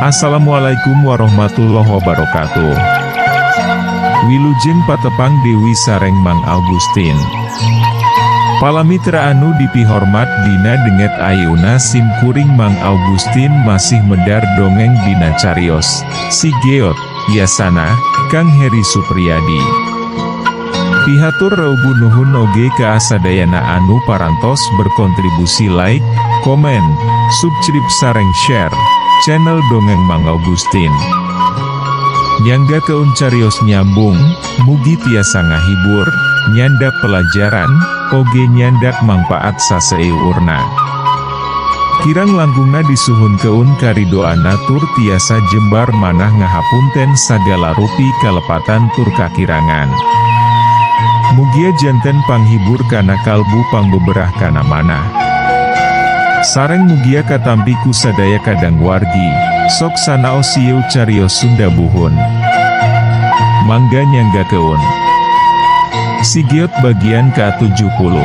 Assalamualaikum warahmatullahi wabarakatuh. Wilujeng patepang Dewi sareng Mang Augustin. Palamitra anu dipihormat dina denget ayeuna sim kuring Mang Augustin masih medar dongeng dina carios Si Geot, biasana Kang Heri Supriyadi. Pihatur reubu nuhun oge ka asadayana anu parantos berkontribusi like, komen, subscribe sareng share channel Dongeng Mang Augustin. Nyangga keun carios nyambung, mugi tiasa ngahibur, nyandak pelajaran, oge nyandak mangpaat saseurna. Kirang langgungna disuhun keun karidoana tur tiasa jembar manah ngahapunten sagala rupi kalepatan tur kakirangan. Mugia janten panghibur kana kalbu pangbeberah kana manah. Sareng mugia katampiku sadaya kadang wargi, sok sanao sieu carios Sunda buhun. Mangga nyangga keun. Si Geot bagian ke-70.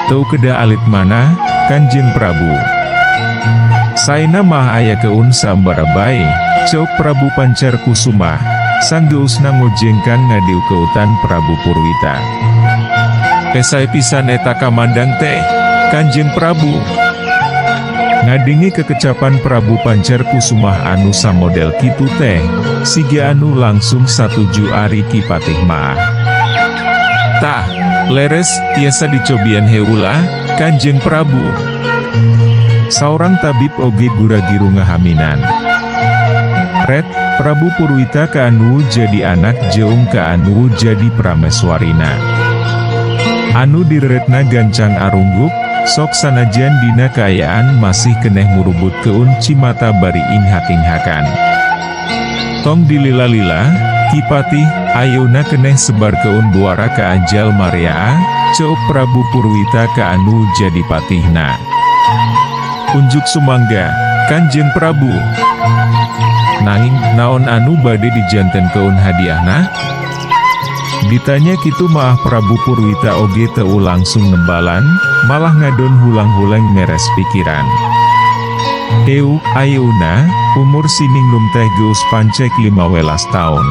Teu keda alit mana, Kanjeng Prabu. Saena mah aya keun sambara bae, cok Prabu Pancarkusumah, sanggeusna ngojengkan ngadiu keutan Prabu Purwita. Esai pisan eta kamandang teh, Kanjeng Prabu. Ngadingi kekecapan Prabu Pancarkusumah anu samodel kitu teh, siga anu langsung satuju ari Kipatih mah. Tah, leres, tiasa dicobian heula, Kanjeng Prabu. Saurang tabib oge gura-giru ngahaminan. Red, Prabu Purwita ka anu jadi anak jeung ka anu jadi prameswarina. Anu diretna gancang arungguk, sok sanajan dina kaayaan masih keneh murubut keun cimata bari inhak-inhakan. Tong dilila-lila, Kipatih, ayeuna keneh sebar keun buara ka anjal Maria, ceup Prabu Purwita ka anu jadi patihna. Unjuk sumangga, Kanjeng Prabu. Nanging, naon anu bade dijanten keun hadiahna? Ditanya kitu maah Prabu Purwita oge teu langsung nembalan, malah ngadon hulang-hulang meres pikiran. Ayeuna, umur sininglum teh geus pancek 15 taun.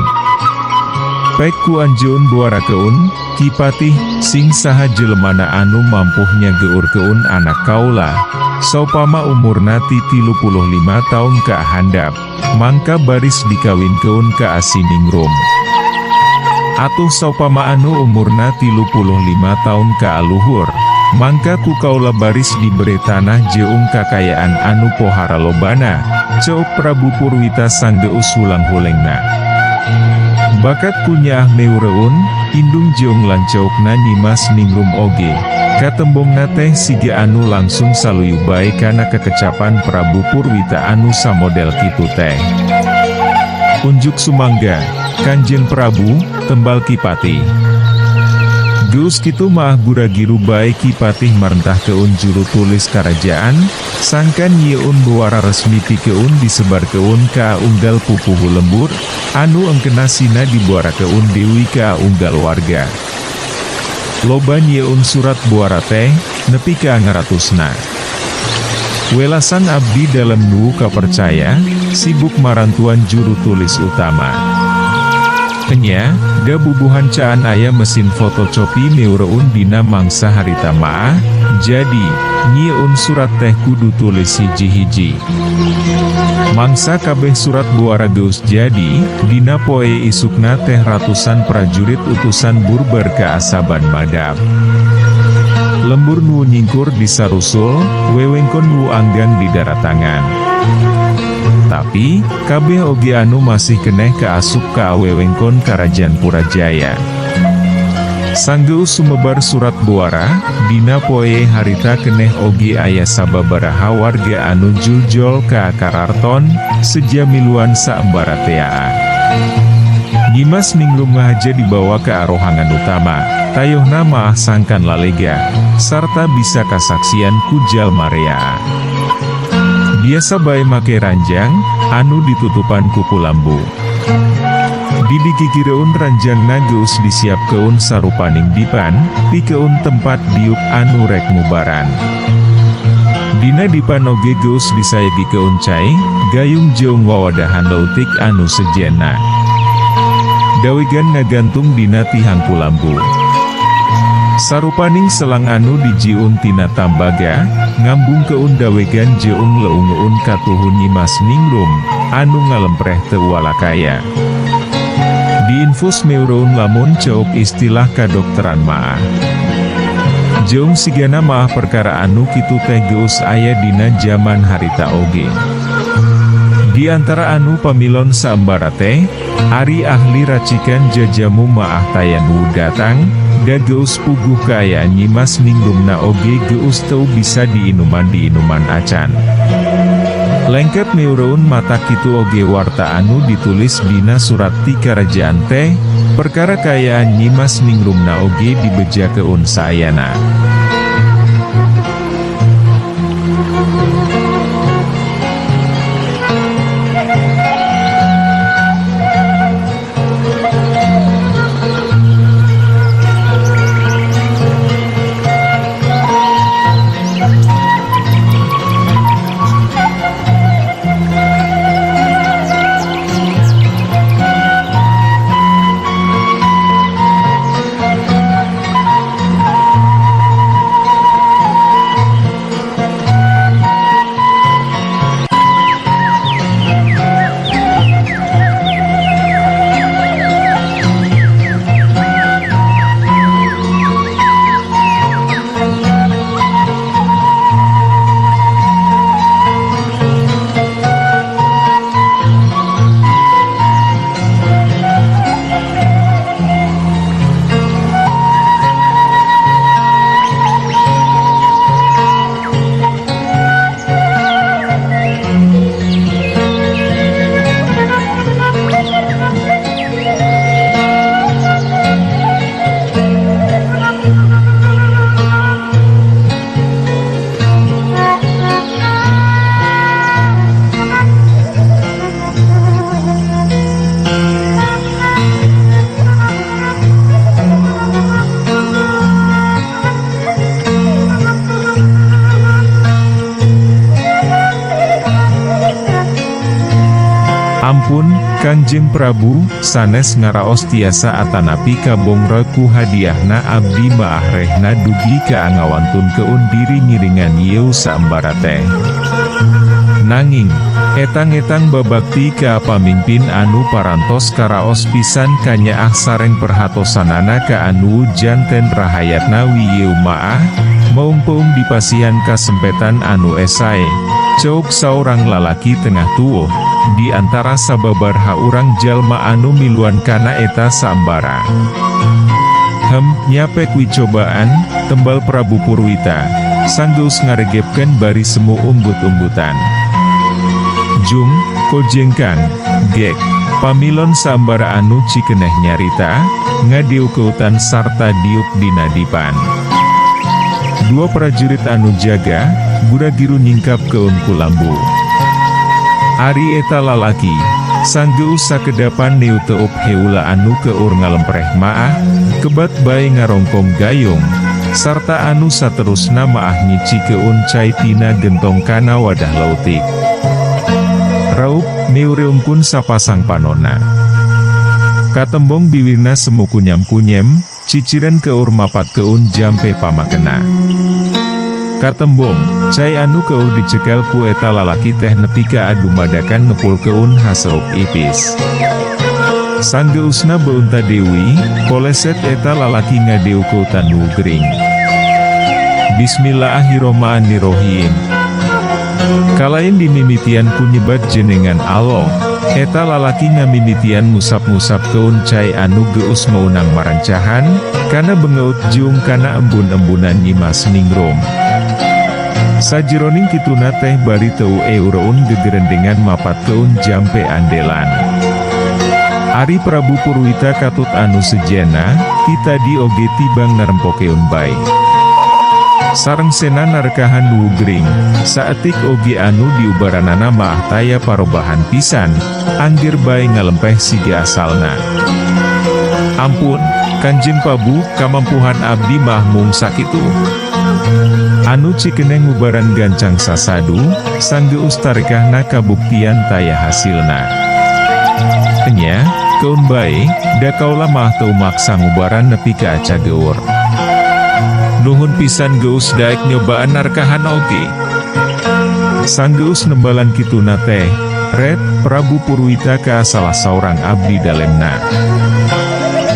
Pek ku anjeun buara keun, Kipatih, sing saha jelemana anu mampuh nyageur keun anak kaula. Saupama umurna ti 35 taun ka handap, mangka baris dikawin keun ka asiningrum. Atuh saupama anu umurna 35 taun ka aluhur, mangka ku kaula baris diberi tanah jeung kakayaan anu pohara lobana, ceuk Prabu Purwita sanggeus hulang-hulengna. Bakat kunyah meureun, indung jeung lancaukna Nyimas Ningrum oge, katembongna teh siga anu langsung saluyu bae kana kekecapan Prabu Purwita anu samodel kitu teh. Unjuk sumangga, Kanjeng Prabu, tembal Kipatih. Geus kitu maah buragiru bae Kipatih marentah keun juru tulis karajaan, sangkan nyieun buara resmi ti keun disebar keun ka unggal pupuhu lembur, anu engkena sina dibuara keun dewi ka unggal warga. Loba nyieun surat buara teh, nepi ka ngaratusna. Welasan abdi dalam nu kapercaya, sibuk marantuan juru tulis utama. Enya, da bubuhan caan aya mesin fotocopi meureun dina mangsa harita maah, jadi, nyieun surat teh kudu tulis hiji-hiji. Mangsa kabeh surat buara geus jadi, dina poe isukna teh ratusan prajurit utusan burber ka asaban madap. Lembur nu nyingkur di sarusul, wewengkon nu anggang di daratangan. Tapi, kabeh oge anu masih keneh kaasup ka wewengkon Karajan Purajaya. Sanggeus sumebar surat buara, dina poe harita keneh oge aya sababaraha warga anu juljol ka Kararton, sejamiluan saembara teaa. Nyimas Ningrum ngahaja dibawa ke arohangan utama, tayohna maah sangkan lalega, sarta bisa kasaksian ku jalma rea. Biasa bae make ranjang, anu ditutupan kuku lambu. Di digigireun ranjangna geus disiapkeun sarupaning dipan, pikeun tempat diuk anu rek mubaran. Dina dipan oge geus disayagikeun cai, gayung jeung wawadahan leutik anu sejenna. Dawegan ngagantung dina tihang kulambu. Sarupaning selang anu dijiun tina tambaga, ngambung keun dawegan jeung leungeun katuhun Nyimas Ningrum, anu ngalempreh teu walakaya. Diinfus meureun lamun ceuk istilah kadokteran maah. Jeung sigana maah perkara anu kitu teh geus aya dina jaman harita oge. Di antara anu pamilon saembara teh, ari ahli racikan jajamu maah tayanu datang, da geus puguh kaayaan Nyimas Ningrumna oge geus teu bisa diinuman acan. Lengket meureun mata kitu oge warta anu ditulis dina surat ti karajaan teh, perkara kaayaan Nyimas Ningrumna oge dibejakeun saayana. Kangjeng Prabu sanes ngaraos tiasa atanapi kabongra ku hadiahna abdi maahrehna dugi kaangawantun keun diri ngiringan yeu saembara teh. Nanging etang-etang babakti ka pamimpin anu parantos karaos pisan kanyaah sareng perhatosanana ka anu janten rahayatna wiyeu maah, maung-paung dipasihan kasempetan anu esae. Cok saurang lalaki tengah tuuh, di antara sababarha urang jalma anu miluan kana eta saembara. Nyapek wicobaan, tembal Prabu Purwita, sanggeus ngaregepkeun bari semu umbut-umbutan. Jung, kojengkang, gek, pamilon saembara anu cikeneh nyarita, ngadiukeutan sarta diuk dina dipan. Dua prajurit anu jaga, gura-giru nyingkap keun kulambu. Ari eta lalaki, sanggeus sakedapan neu teup heula anu keur ngalempreh maah, kebat bae ngarongkong gayung, sarta anu saterusna maah nyici keun cai tina gentong kana wadah lautik. Raup, neureungkun sapasang panona. Katembong biwirna semu kunyam-kunyem, ciciren keur mapat keun jampe pamakena. Katembong, cai anu keur dicekel ku eta lalaki teh nepi ka adumadakan ngepul keun haseup ipis. Sanggeusna beunta dewi, poleset eta lalaki ngadeukutan nugring. Bismillahirrohmanirrohim. Kalain dimimitian ku nyebat jenengan Allah, eta lalaki ngamimitian musap-musap keun cai anu geus meunang marancahan, kana bengeut jung kana embun-embunan nyimas ningrum. Sajeroning kituna teh bari teu eureun gegerendengan mapat keun jampe andelan. Ari Prabu Purwita katut anu sejena, kita di oge tibang narempokeun bae. Sareng sena narkahan nugring, saetik oge anu diubaranana maah taya parobahan pisan, anggir bae ngalempeh siga asalna. Ampun, Kanjeng Prabu, kamampuhan abdi mah mung sakitu. Anu cikeneng ngubaran gancang sasadu, sanggeus tarekahna kabuktian taya hasilna. Enya, keun bae, da kaula mah teu maksa ngubaran nepi ka aca geur. Nuhun pisan geus daek nyobaan narkahan oge. Sanggeus nembalan kituna teh, ret, Prabu Purwita ka salah saurang abdi dalemna.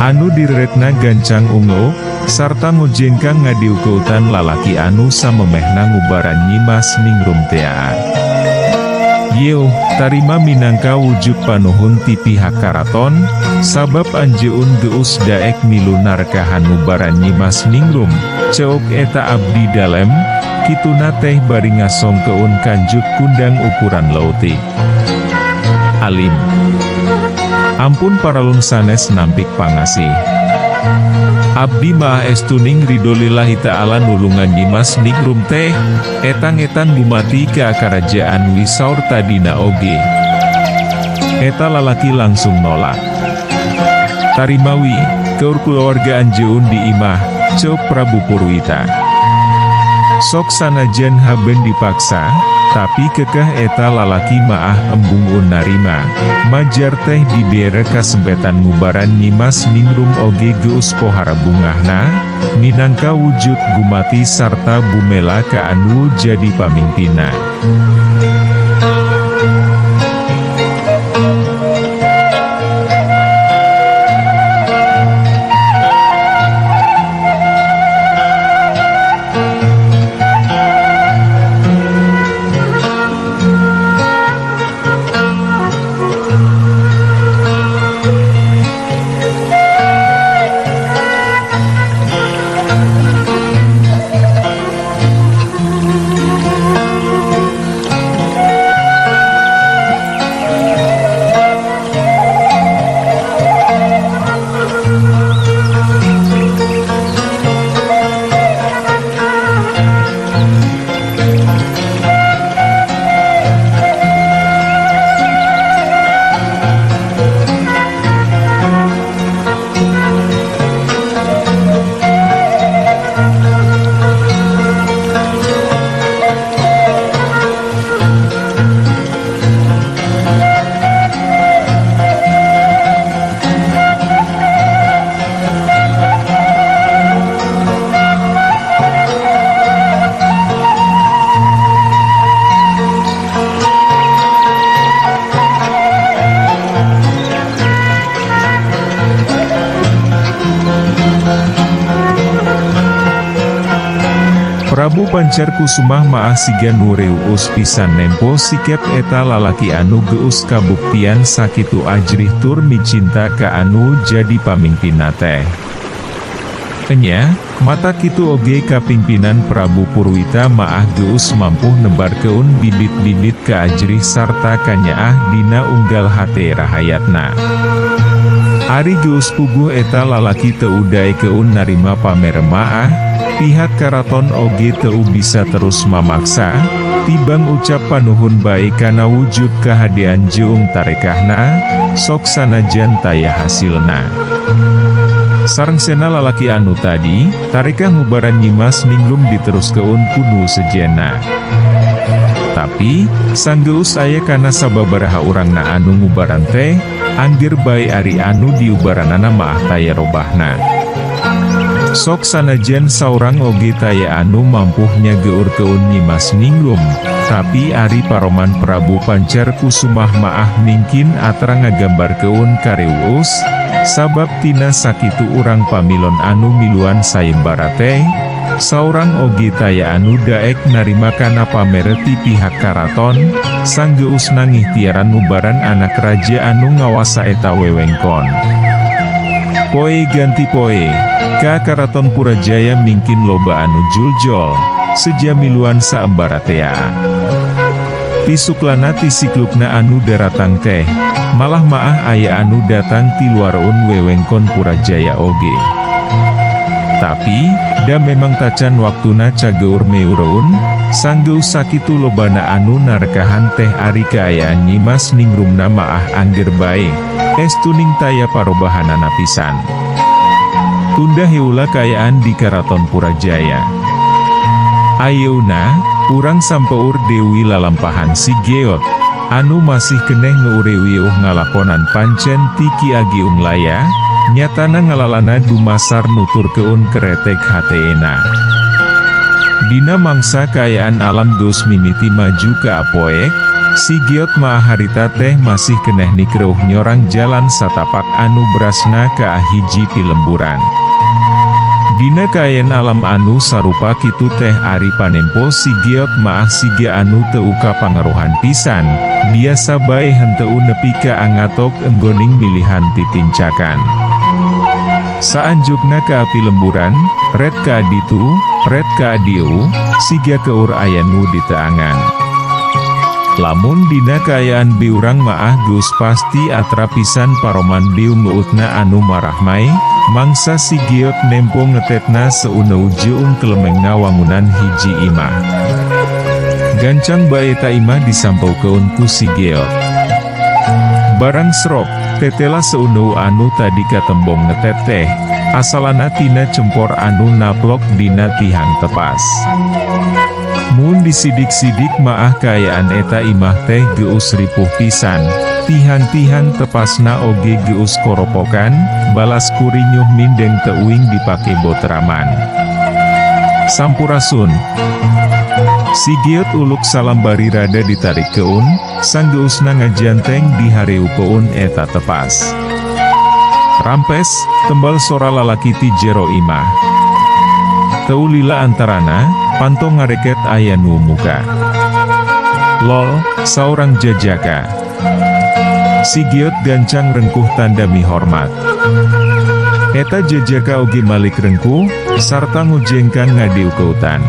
Anu diretna gancang ungu, sarta ngojengkang ngadiukeutan lalaki anu samemehna ngubaran nyimas ningrum tea. Yeuh, tarima minangka wujud panuhun ti pihak karaton, sabab anjeun geus daek milu narkahan ngubaran nyimas ningrum, ceok eta abdi dalem, kituna teh bari ngasongkeun kanjuk kundang ukuran lautik. Alim. Ampun paralun sanes nampik pangasih. Abdi maah estuning ridho lillahi ta'ala nulungan nyimas ningrum teh, etang-etan bumati ka karajaan wisaur tadina oge. Eta lalaki langsung nolak. Tarimawi, keur kulawarga anjeun di imah, cok Prabu Purwita. Sok sanajan haben dipaksa, tapi kekeh eta lalaki maah embung narima. Majar teh dibere kasempetan ngubaran nyimas ningrum oge geus pohara bungahna, minangka wujud gumati sarta bumela ka anu jadi pamimpinna. Prabu Pancarkusumah maah siga nu reueus pisan nempo sikep eta lalaki anu geus kabuktian sakitu ajrih tur micinta ka anu jadi pamimpinna teh. Enya, mata kitu oge kapimpinan Prabu Purwita maah geus mampu nebarkeun bibit-bibit kaajrih sarta kanyaah dina unggal hate rahayatna. Ari geus puguh eta lalaki teu uday keun narima pamer maah, pihak karaton oge teu bisa terus mamaksa, tibang ucap panuhun bae kana wujud kahadean jeung tarekahna, sok sanajan taya hasilna. Sarangsena lalaki anu tadi, tarekah ngubaran Nyimas Ninglum diteruskeun kudu sejenna. Tapi, sanggeus aya kana sababaraha urangna anu ngubaran teh, anggir bae ari anu diubaranana maah taya robahna. Sok sanajan saurang oge taya anu mampuh nyageurkeun Nyimas Ninglum, tapi ari paroman Prabu Pancarkusumah maah mingkin atra ngagambarkeun kareueus, sabab tina sakitu urang pamilon anu miluan sayembara teh, saurang oge taya anu daek narima kana pamere ti pihak karaton, sanggeus nangikhtiaran ngubaran anak raja anu ngawasa eta wewengkon. Poe ganti poe, ka karaton Purajaya mingkin loba anu juljol, sejamiluan saembara tea. Tisuklana tisiklukna anu daratang teh, malah maah aya anu datang ti luareun wewengkon Purajaya oge. Tapi, da memang tacan waktuna cageur meureun, sanggeus sakitu lobana anu narekahan teh ari kaayaan Nyimas Ninglumna maah angger bae, estuning taya parobahanana pisan. Tunda heula kaayaan di karaton Purajaya. Ayeuna, urang sampeur Dewi lalampahan si Geot, anu masih keneh ngeurewiuh ngalakonan pancen ti Ki Agiung Laya, nyatana ngalalana dumasar nuturkeun keretek hateena. Dina mangsa kaayaan alam geus mimiti maju ke apoek, si Geot maah harita teh masih keneh nikreuh nyorang jalan satapak anu berasna ka hiji pi lemburan. Dina kaayaan alam anu sarupa kitu teh ari panempo si Geot maah siga anu teu ka pangaruhan pisan, biasa bae henteu nepi ka angatok enggoning milihan titincakan. Saanjukna ka api lemburan, red ka aditu, red ka adieu, siga keur aya nu diteangan. Lamun dina kaayaan biurang maah geus pasti atra pisan paroman biu nguutna anu marahmai, mangsa si Geot nempo ngetetna seuneu jeung kelemengna wangunan hiji imah. Gancang bae ta imah disampaukeun ku si Geot. Barang srok, tetela seuneu anu tadi katembong ngeteteh, asalana tina cempor anu naplok dina tihang tepas. Mun disidik-sidik maah kaayaan eta imah teh geus ripuh pisan, tihang-tihang tepasna oge geus koropokan, balas kurinyuh mindeng teuing dipake botraman. Sampurasun. Si Geot uluk salambari rada ditarik keun, sanggeusna ngajanteng di hareupeun eta tepas. Rampes, tembal sora lalaki ti jero imah. Teu lila antarana, panto ngareket aya nu muka. Lol, saurang jajaka. Si Geot gancang rengkuh tanda mihormat. Eta jajaka oge malik rengkuh, sarta ngujengkan ngadiukeutan.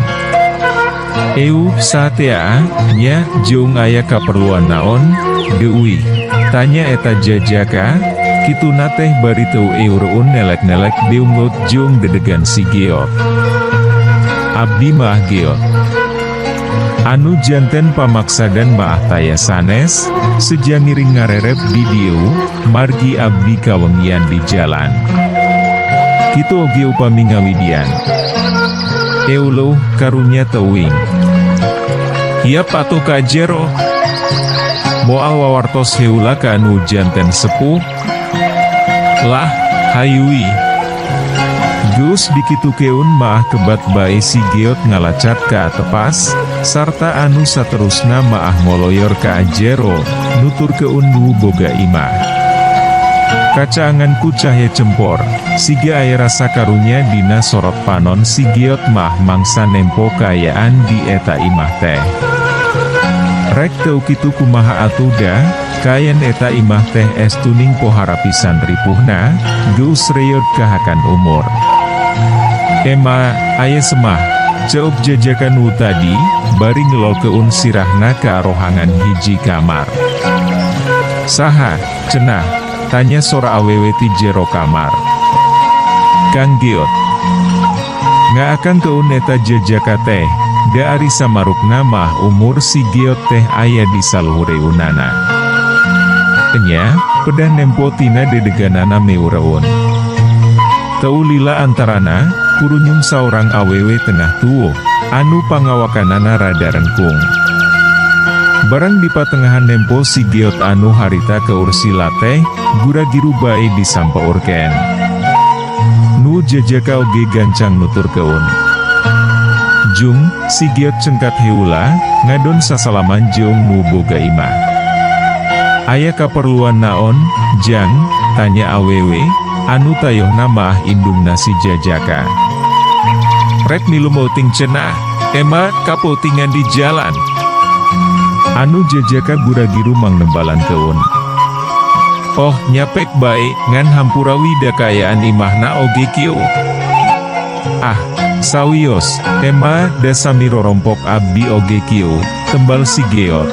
Satea, nya, jeung aya kaperluan naon, deuih, tanya eta jajaka, kituna teh bari teu eureun nelek-nelek diungut jeung dedegan si Geot. Abdi maah Geot. Anu janten pamaksadan maah taya sanes, sejangiring ngarerep di dieu, margi abdi kawengian di jalan. Kitu oge upami ngawidian. Euloh karunya teuing. Hiap atuh ka jero. Moal wawartos heula ka anu janten sepuh. Lah, hayui. Geus dikitukeun maah kebat bae si Geot ngalacat ka tepas, sarta anu saterusna maah ngoloyor ka jero, nuturkeun nu boga imah. Kacaanganku cahya cempor, siga aya rasa karunya dina sorot panon si giot mah mangsa nempo kayaan di eta imah teh. Rek teu kitu kumaha atuh da, kayan eta imah teh estuning pohara pisan ripuhna, geus reot kahakan umur. Ema, aya semah, ceup jajakan tadi, bari ngelolkeun sirahna ke arohangan hiji kamar. Saha, cenah, tanya sora awewe ti jero kamar. Kang Giot, ngaakan keun eta jajaka teh, da ari samarukna mah umur si Giot teh aya di saluhureunana. Enya, pedah nempo tina dedeganana meureun. Teu lila antarana, kurunyung saurang awewe tengah tuuh, anu pangawakanana rada rengkung. Barang di patengahan nempo si Giot anu harita keur sila teh, gura-giru bae disampaurken. Nu jajaka oge gancang nutur keun. Jung, si Giot cengkat heula, ngadon sasalaman jeung nu boga imah. Aya kaperluan naon, Jang? Tanya awewe, anu tayohna mah indungna si jajaka. Rek milu meuting cenah, ema kapeutingan di jalan. Anu jajaka gura-giru mangnembalan keun. Oh nyapek bae, ngan hampura wida kayaan imahna oge kieu. Ah, sawios, ema da sami rorompok abdi oge kieu, tembal si Giot.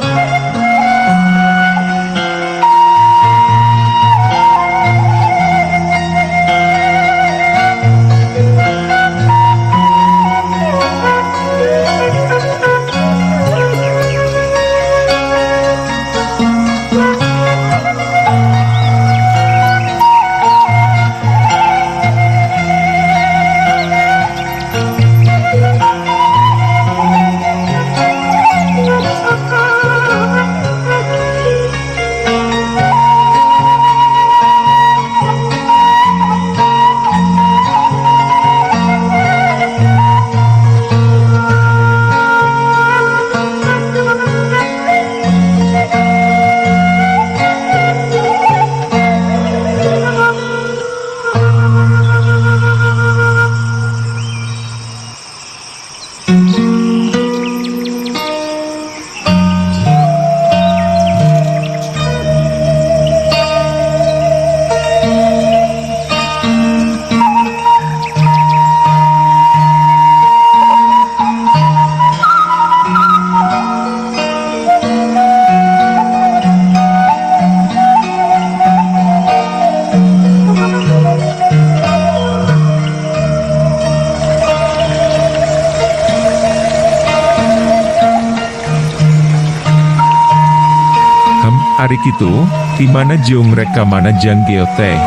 Ari kitu, dimana jeung rek kamana Jang Giot teh.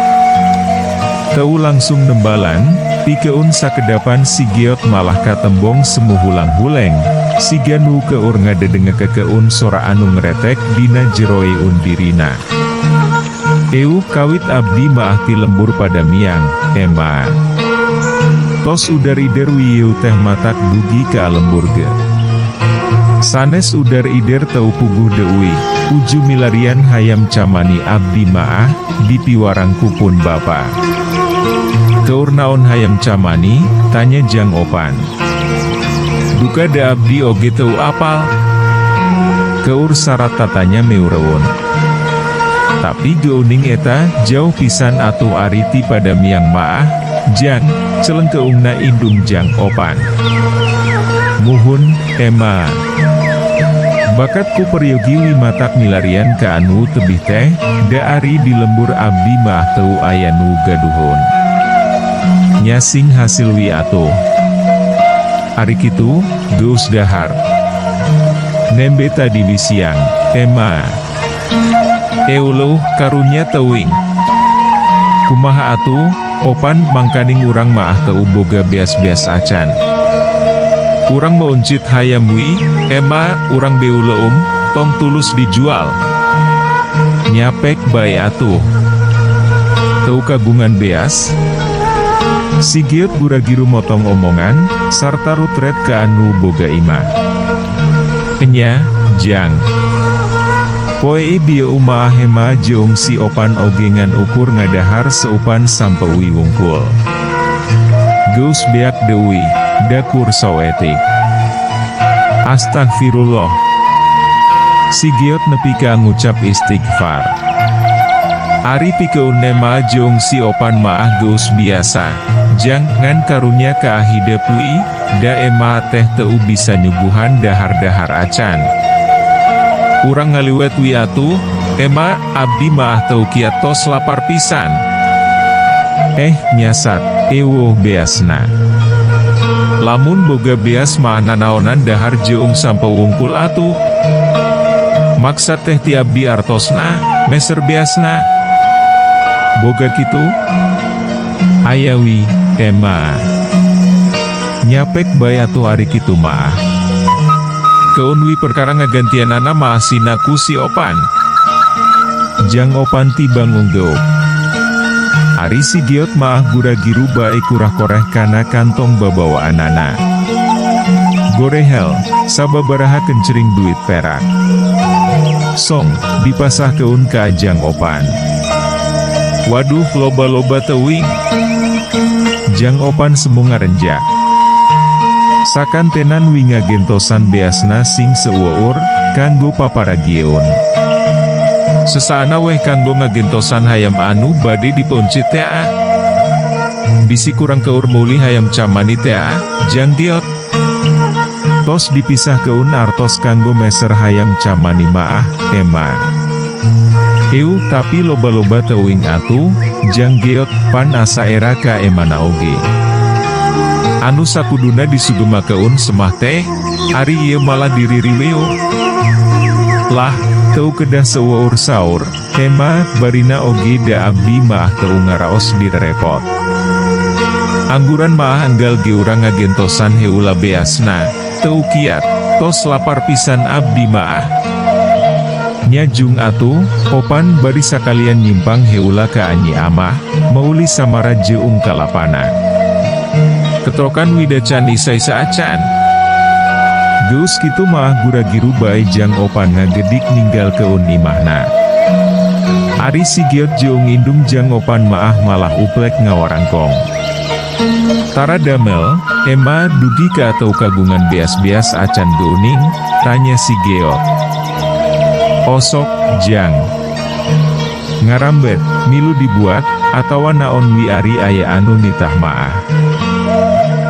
Teu langsung nembalan, pikeun sakedapan si Giot malah katembong semu hulang-huleng, siga nu keur ngadedengekeun sora anu ngretek dina jeroe undirina. Eueuh kawit abdi maah ti lembur pada miang, ema. Tos udar ider wieu teh matak dugi ka lembur ge. Sanes udar ider teu puguh deui, uju milarian hayam camani abdi maah, dipiwarang kupun bapa. Keur naon hayam camani, tanya Jang Opan. Duka da abdi oge teu apal. Keur sarat tatanya meureun. Tapi geuning eta, jauh pisan atuh ari ti pada miang maah, Jang, celengkeungna indung Jang Opan. Muhun, ema. Bakatku peryogi wimatak milarian ka anu tebih teh, da ari di lembur abdi mah teu aya nu gaduhun. Nyasing hasil wi atuh. Ari kitu, geus dahar. Nembe tadi bisiang, ema. Euluh karunya teuing. Kumaha atuh, Opan mangkaning urang maah teu boga beas-beas acan. Urang meuncit hayam wi, ema urang beuleum, tong tulus dijual. Nyapek bae atuh. Teu kagungan beas. Si Giot gura-giru motong omongan, sarta rutret ka anu boga imah. Enya, Jang. Poe dia umaah hema jeong si opan ogengan ukur ngadahar seupan sampeui wungkul. Geus beak deui, dakur soetik. Astagfirullah. Si giot nepi ka ngucap istighfar. Ari pikeun nema jeong si opan maah geus biasa. Jangan karunya ka hidep ui, da ema teh teu bisa nyuguhan dahar-dahar acan. Urang ngaliwet wiatu, ema, abdi maah teu kiat tos lapar pisan. Nyasat, ewo beasna. Lamun boga beas maah nanaonan dahar jeung sampe wungkul atuh. Maksad teh ti abdi artosna, meser beasna. Boga kitu? Ayawi, ema. Nyapek bae atuh ari kitu maah. Keunwi perkara ngagantianana maasina ku si opan. Jang opan tibang unggeup. Ari si giot maah gura-giru bae kurah koreh kana kantong babawaanana. Gorehel, sababaraha kencering duit perak. Song, dipasah keun ka jang opan. Waduh loba-loba teuing. Jang opan semu ngarenjak. Sakan tenan winga gentosan beasna sing seueur, kanggo paparagieun. Sesaana weh kanggo ngagentosan hayam anu bade diponcit teh. Bisi kurang keur meuli hayam camani teh, jang giot. Tos dipisah keun artos kanggo meser hayam camani maah, ema. Tapi loba-loba teuing atuh, jang giot, pan asa era ka emana oge. Anu sakuduna disugemakeun semah teh, ari ieu malah diririweo. Lah, teu kedah seueur saur, ema, barina oge da abdi maah teu ngaraos direpot. Angguran maah anggal ge urang ngagentosan heula beasna, teu kiat, tos lapar pisan abdi maah. Nyajung atuh, opan bari sakalian nyimpang heula ka anyi amah, meuli samara jeung kalapana. Ketrokan widacan isa-isa acan. Geus kitu maah gura-giru bae jang opan ngagedik ninggal keun imahna. Ari si giot jeung indung jang opan maah malah uplek ngawarangkong. Tara damel, ema dugi ka atau kagungan beas-beas acan geuning, tanya si giot. Osok, jang. Ngarambet, milu dibuat, atawa naon wi ari aya anu nitah maah.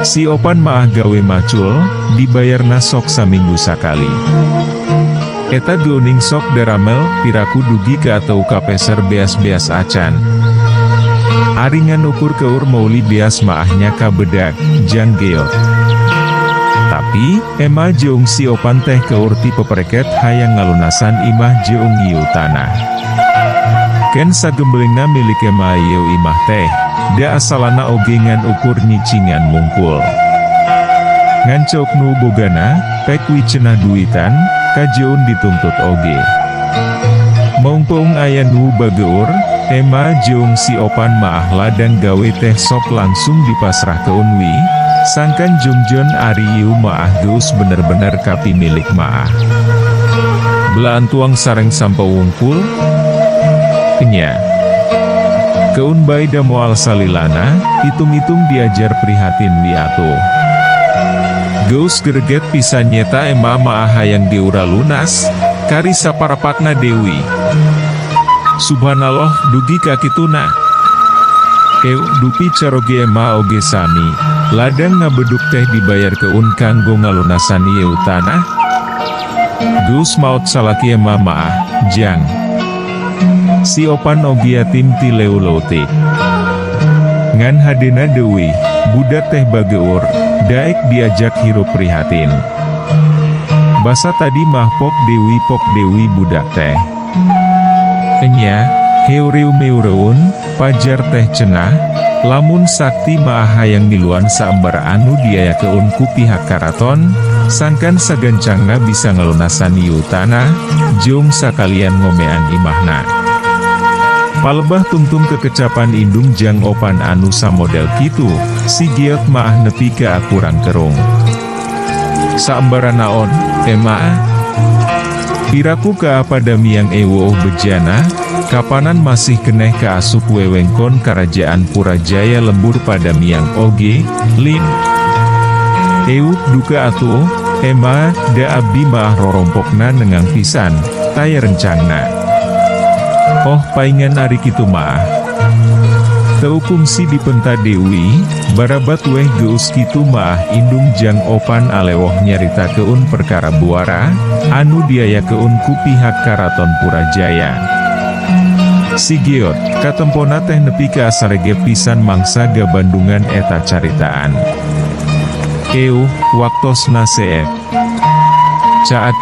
Si opan maah gawe macul, dibayarna sok saminggu sakali. Eta geuning sok daramel, piraku dugi ka atau kapeser beas-beas acan. Aringan ukur keur meuli beas maahnya ka bedak, jang geot. Tapi, ema jeung si opan teh keur ti pepereket hayang ngalunasan imah jeung ieu tanah. Ken sagembelingna milik ema ieu imah teh. Da asalana oge ngan ukur nyicingan mungkul. Ngancok nu bogana, pek wicenah duitan, kajeun dituntut oge. Mumpung aya nu bageur, ema jeung si opan maah ladang gawe teh sok langsung dipasrah ke unwi, sangkan jungjon ari ieu maah geus bener-bener kapi milik maah. Belaan tuang sareng sampe wungkul, kenya. Keun bae da moal salilana, hitung-hitung diajar prihatin wiatu. Geus greget pisan nyeta ema maah hayang diura lunas, kari saparapatna dewi. Subhanallah dugi ka kituna. Dupi caroge ema oge sami, ladang ngabeduk teh dibayar keun kanggo ngalunasan ieu tanah. Geus maot salaki ema maah, jang. Si opan ogi yatim ti leulotik. Ngan hadena deui, budak teh bageur, daek diajak hirup prihatin. Basa tadi mah pok dewi budak teh. Enya, heuriu meureun, pajar teh cenah, lamun sakti maah hayang niluan saembar anu diaya keun ku pihak karaton, sangkan sagancangna bisa ngelunasan ieu tanah, jeung sakalian ngomean imahna. Palebah tungtung kekecapan indung jang opan anu samodel kitu, si giot maah nepi ka kurang kerung. Saembara naon, ema? Piraku ka pada miang ewo bejana, kapanan masih keneh ke asup wewengkon kerajaan Purajaya lembur pada miang oge, lin. Euk duka atuh, ema, da abdi maah rorompokna nengang pisan, taya rencangna. Oh paingan ari kitu maah. Teu kungsi dipenta Dewi, barabat weh geus kitu maah indung jang opan alewoh nyarita keun perkara buara, anu diaya keun ku pihak Karaton Purajaya. Si Geot, katempona teh nepi ka asarege pisan mangsa gabandungan eta caritaan. Waktosna seep. Caat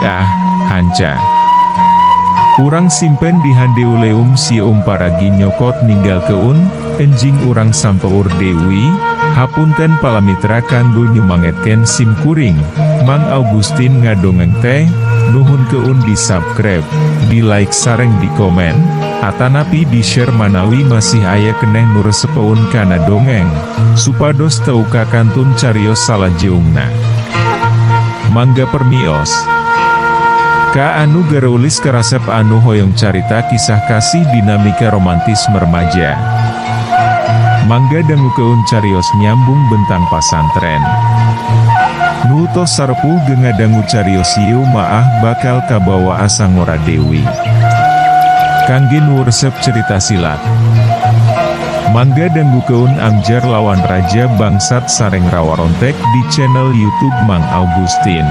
hanca. Urang simpen di handeuleum si paragi nyokot ninggal keun, enjing urang sampeur Dewi, hapunten palamitra kanggo nyumangetken sim kuring, Mang Augustin ngadongeng teh, nuhun keun di subscribe, di like sareng di komen, atanapi di share manawi masih aya keneh nu resepeun kana dongeng, supados teu kakantun carios salajeungna. Mangga permios. Ka anu garulis karasep anu hoyong carita kisah kasih dinamika romantis mermaja. Mangga dangu keun carios nyambung bentang pasantren. Nutos sarpuh gengadangu carios ieu maah bakal kabawa asa ngora Dewi. Kangge nu resep cerita silat. Mangga dangu keun amjar lawan Raja Bangsat sareng Rawarontek di channel YouTube Mang Augustin.